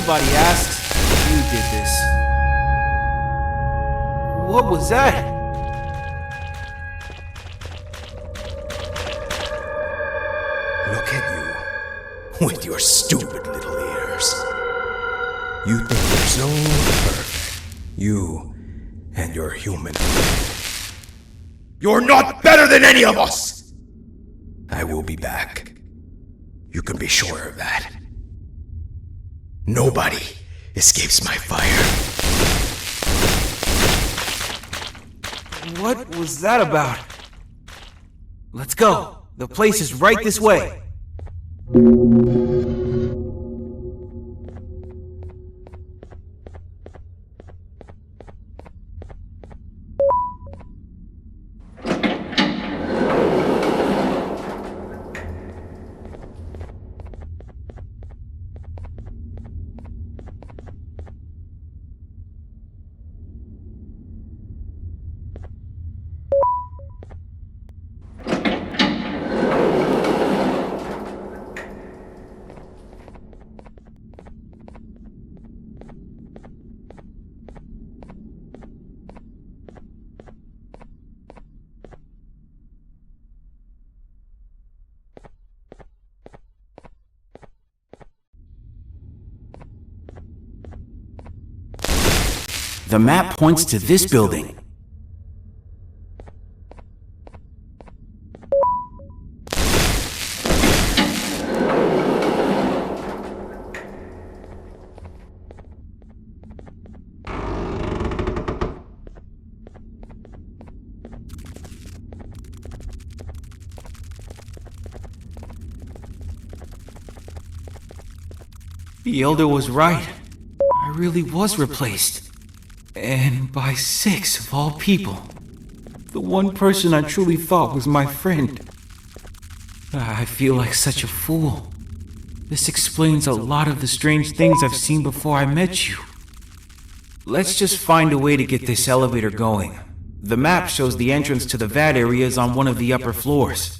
anybody asks, you did this. What was that? Look at you, with your stupid little ears. You think you're so perfect. You and your human. You're not better than any of us! I will be back. You can be sure of that. Nobody escapes my fire. What was that about? Let's go. The place is right this way. The map points to this building. The Elder was right. I really was replaced. And by 6 of all people. The one person I truly thought was my friend. I feel like such a fool. This explains a lot of the strange things I've seen before I met you. Let's just find a way to get this elevator going. The map shows the entrance to the vat area is on one of the upper floors.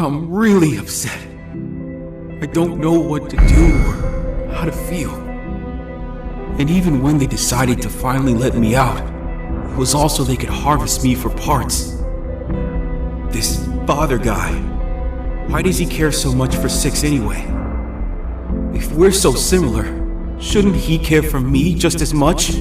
I'm really upset. I don't know what to do or how to feel. And even when they decided to finally let me out, it was also they could harvest me for parts. This father guy, why does he care so much for Six anyway? If we're so similar, shouldn't he care for me just as much?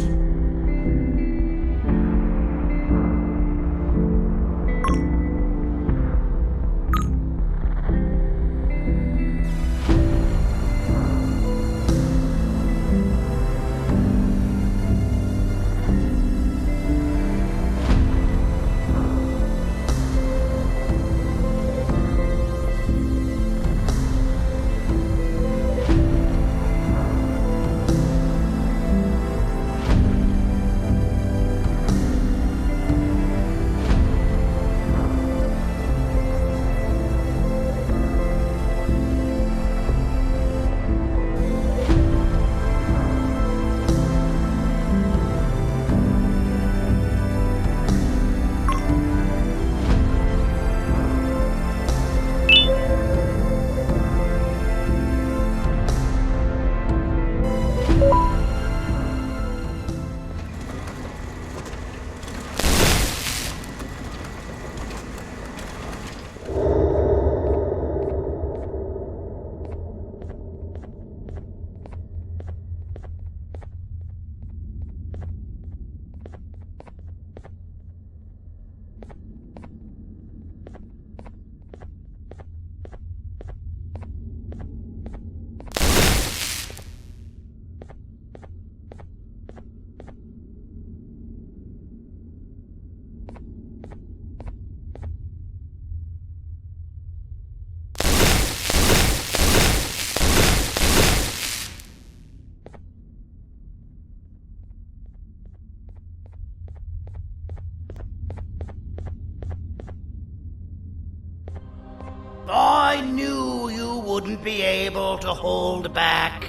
I knew you wouldn't be able to hold back.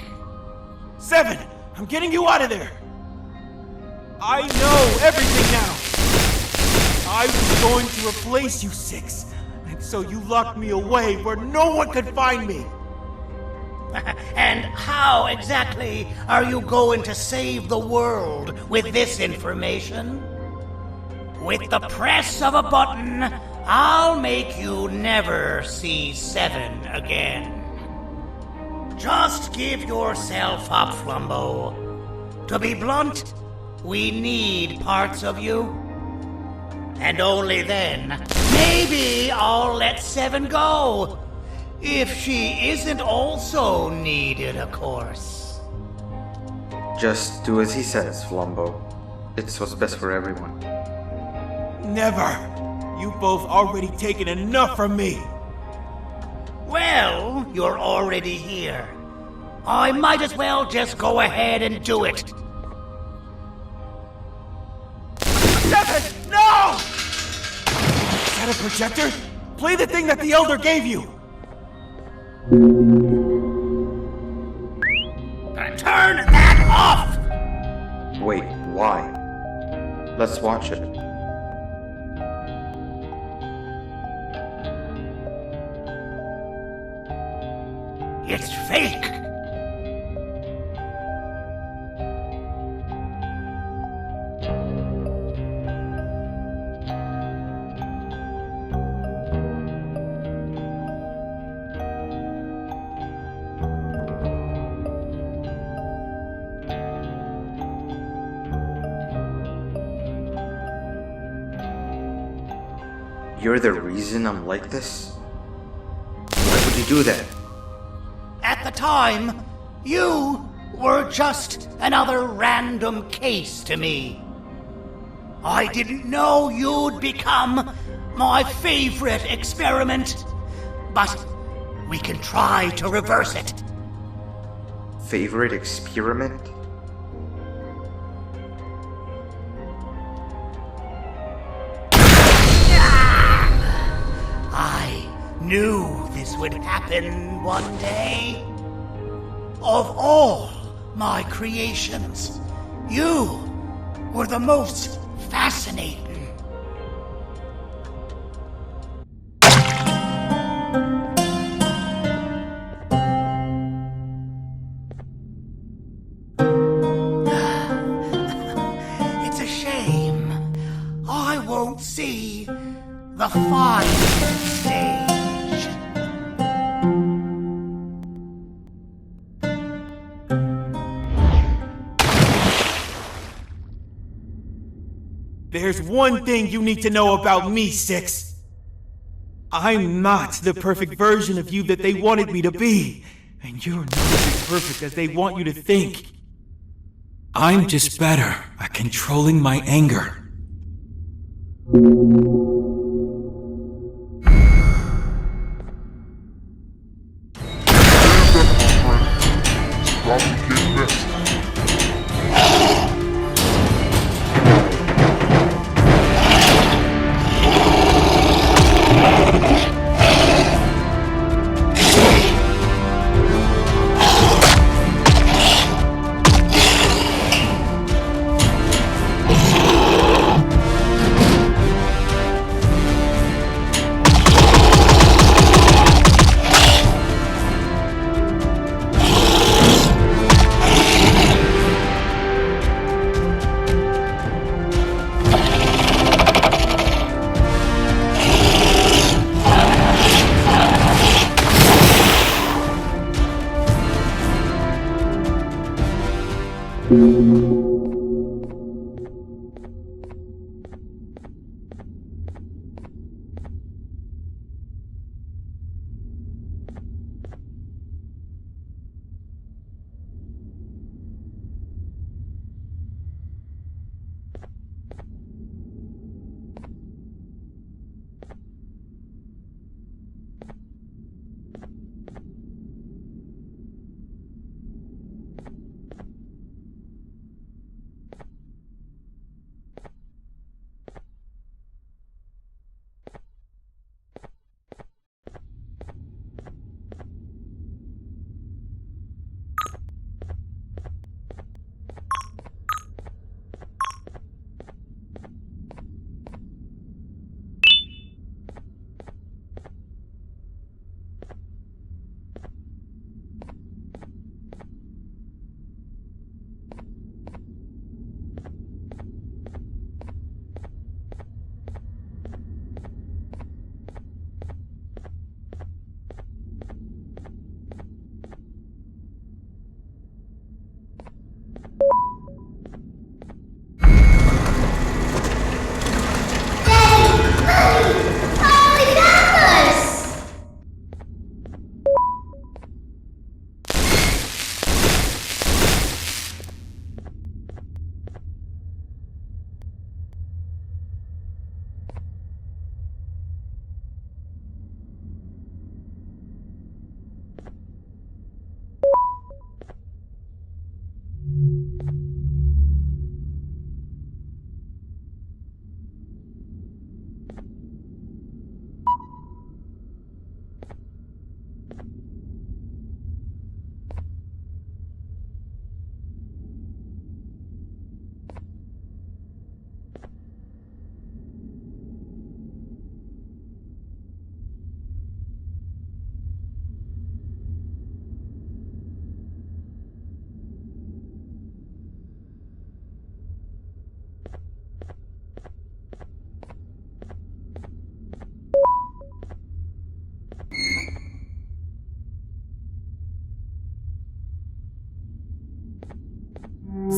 7! I'm getting you out of there! I know everything now! I was going to replace you, 6, and so you locked me away where no one could find me! And how exactly are you going to save the world with this information? With the press of a button, I'll make you never see 7 again. Just give yourself up, Flumbo. To be blunt, we need parts of you. And only then, maybe I'll let 7 go. If she isn't also needed, of course. Just do as he says, Flumbo. It's what's best for everyone. Never! You both already taken enough from me! Well, you're already here. I might as well just go ahead and do it. 7! No! Is that a projector? Play the thing that the Elder gave you! Turn that off! Wait, why? Let's watch it. It's fake! You're the reason I'm like this? Why would you do that? At the time, you were just another random case to me. I didn't know you'd become my favorite experiment, but we can try to reverse it. Favorite experiment? I knew this would happen one day. Of all my creations, you were the most fascinating. see the final stage. There's one thing you need to know about me, Six. I'm not the perfect version of you that they wanted me to be. And you're not as perfect as they want you to think. I'm just better at controlling my anger. Stop getting messy.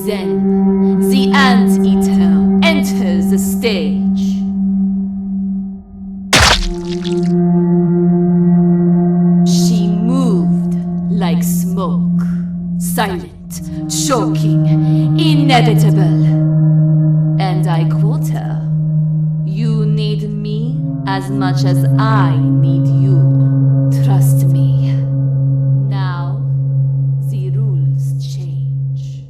Then, the Anteater enters the stage. She moved like smoke, silent, choking, inevitable. And I quote her, "You need me as much as I need you. Trust me." Now, the rules change.